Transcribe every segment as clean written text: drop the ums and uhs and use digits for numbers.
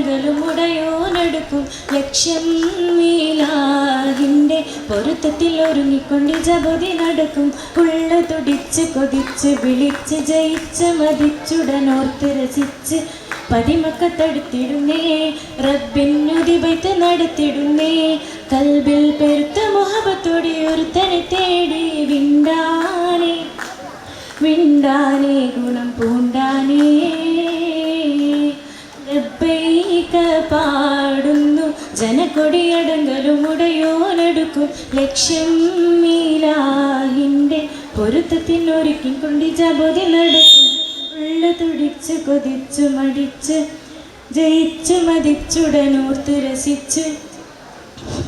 കൊടിയടങ്കലും ഉടയോനെടുക്കും ലക്ഷ്യം മീലാഹിൻ്റെ പൊരുത്തത്തിൽ ഒരുങ്ങിക്കൊണ്ട് ജപതി നടക്കും. ഉള്ള തുടിച്ച് കൊതിച്ച് വിളിച്ച് ജയിച്ച് മതിച്ചുടനോർത്ത് രസിച്ച് പതിമക്കത്തടുത്തിടുന്നേ റബ്ബിനുദിബൈത്ത് നടത്തിടുന്നേ. കൽബിൽ പെരുത്ത മുഹബത്തോടെ ഒരുത്തനെ തേടി വിണ്ടാനേ വിണ്ടാനേ ഗുണം പൂണ്ടാനേ. ലബ്ബൈക പാടുന്നു ജനക്കൊടിയടങ്കലും ഉടയോനെടുക്കും ലക്ഷ്യം മീലാഹിൻ്റെ പൊരുത്തത്തിനൊരുക്കിക്കൊണ്ട് ജപതി നടക്കും. ഉള്ള തുടിച്ച് കൊതിച്ചു മടിച്ച് ജയിച്ചു മതിച്ചുടനോർത്ത് രസിച്ച്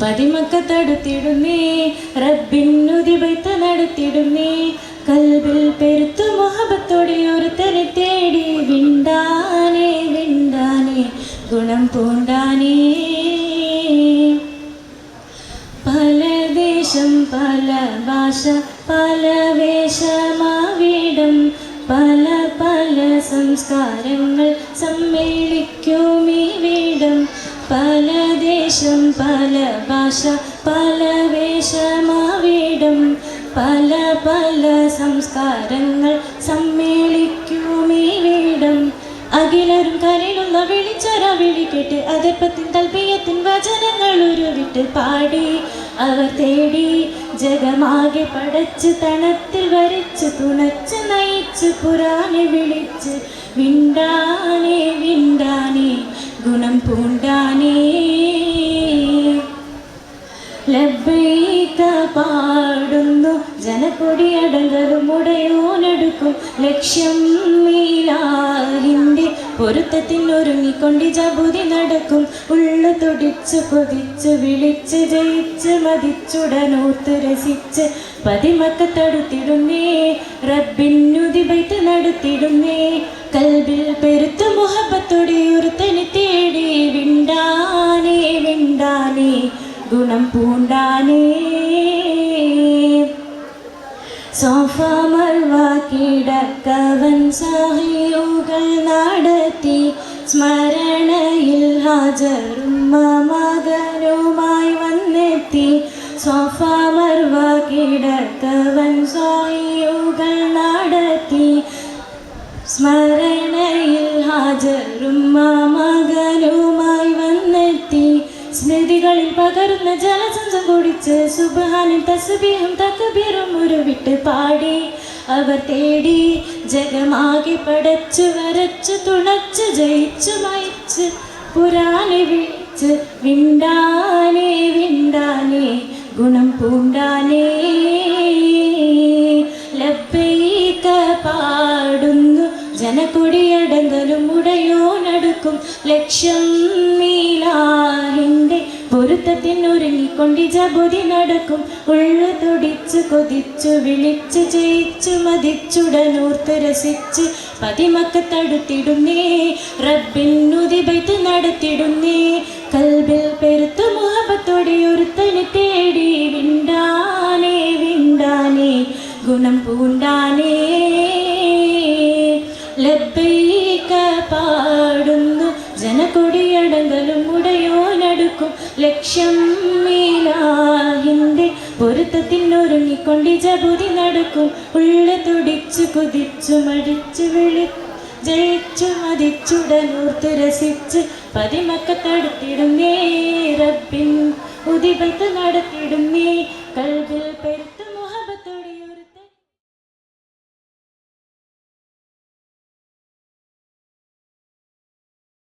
പതിമക്കത്തടുത്തിടുന്നേ റബ്ബിനുദിബൈത്ത് നടത്തിടുന്നേ. കൽബിൽ പെരുത്തു മുഹബത്തോടെ ഒരുത്തനെ തേടി വിണ്ടാനേ വിണ്ടാനേ ഗുണം പൂണ്ടാനേ. പല ദേശം പല ഭാഷ പല വേഷമാവിടം പല പല സംസ്കാരങ്ങൾ സമ്മേളിക്കും ഈ വീടം. പല ദേശം പല ഭാഷ പല വേഷമാവിടം പല പല സംസ്കാരങ്ങൾ സമ്മേളിക്കും ഈ വീടം. അഖിലരും കരയിലുള്ള വിളിച്ചൊര വിളിക്കെട്ട് അതപ്പത്തിൻ തൽബിയത്തിൻ വചനങ്ങൾ ഉരുവിട്ട് പാടി അവർ തേടി ജഗമാകെ പടച്ച് തണത്തിൽ വരച്ച് തുണച്ച് നയിച്ച് പുരാനെ വിളിച്ച് വിണ്ടാനേ വിണ്ടാനേ ഗുണം പൂണ്ടാനേ. ലബ്ബൈക പാടുന്നു ജനക്കൊടിയടങ്കലും ഉടയോനെടുക്കും ലക്ഷ്യം മീലാഹിൻ്റെ പൊരുത്തത്തിനൊരുങ്ങിക്കൊണ്ട് ജപതി നടക്കും. ഉള്ള തുടിച്ച് കൊതിച്ച് വിളിച്ച് ജയിച്ച് മതിച്ചുടനോർത്ത് രസിച്ച് പതിമക്കത്തടുത്തിടുന്നേ റബ്ബിനുദിബൈത്ത് നടത്തിടുന്നേ. കൽബിൽ പെരുത്ത മുഹബത്തോടെ ഒരുത്തനെ തേടി വിണ്ടാനേ വിണ്ടാനേ ഗുണം പൂണ്ടാനേ. സോഫ മർവ കിടക്കവൻ സഹിയുകൾ നടത്തി സ്മരണയിൽ ഹാജറും മകനുമായി വന്നെത്തി. സോഫ മർവ കിടക്കവൻ സഹിയുകൾ നടത്തി സ്മരണയിൽ ഹാജറും മകനുമായി വന്നെത്തി. സ്മൃതികളിൽ പകരുന്ന ജലസംസം കുടിച്ച് സുബ്ഹാനും തസ്ബീഹും തക്ബീറും ഉരുവിട്ട് പാടി അവർ തേടി ജഗമാകെ പടച്ച് വരച്ച് തുണച്ച് ജയിച്ചു മയിച്ച് പുരാനെ വിളിച്ച് വിണ്ടാനേ വിണ്ടാനേ ഗുണം പൂണ്ടാനേ. ലബ്ബൈക പാടുന്നു ജനക്കൊടിയടങ്കലും ഉടയോനെടുക്കും ലക്ഷ്യം മീലാഹിൻ്റെ പൊരുത്തത്തിനൊരുങ്ങിക്കൊണ്ട് ജപതി നടക്കും. ഉള്ളു തുടിച്ച് കൊതിച്ചു വിളിച്ച് ജയിച്ചു മതിച്ചുടനോർത്ത് രസിച്ച് പതിമക്കത്തടുത്തിടുന്നേ റബ്ബിനുദിബൈത്ത് നടത്തിടുന്നേ. കൽബിൽ പെരുത്ത മുഹബത്തോടെ ഒരുത്തനെ തേടി വിണ്ടാനേ വിണ്ടാനേ ഗുണം പൂണ്ടാനേ. ലബ്ബൈക പാടുന്നു ജനക്കൊടിയടങ്കലും ഉടയോനെടുക്കും ലക്ഷ്യം മീലാഹിൻ്റെ പൊരുത്തത്തിനൊരുങ്ങിക്കൊണ്ട് ജപതി നടക്കും. ഉള്ള തുടിച്ചു കൊതിച്ചു മടിച്ചു വിളി ജയിച്ചു മതിച്ചുടനോർത്ത് രസിച്ച് പതിമക്കത്തടുത്തിടുന്നേ റബ്ബിൻ ഉദിബൈത്ത് നടത്തിടുന്നേ. കൽബിൽ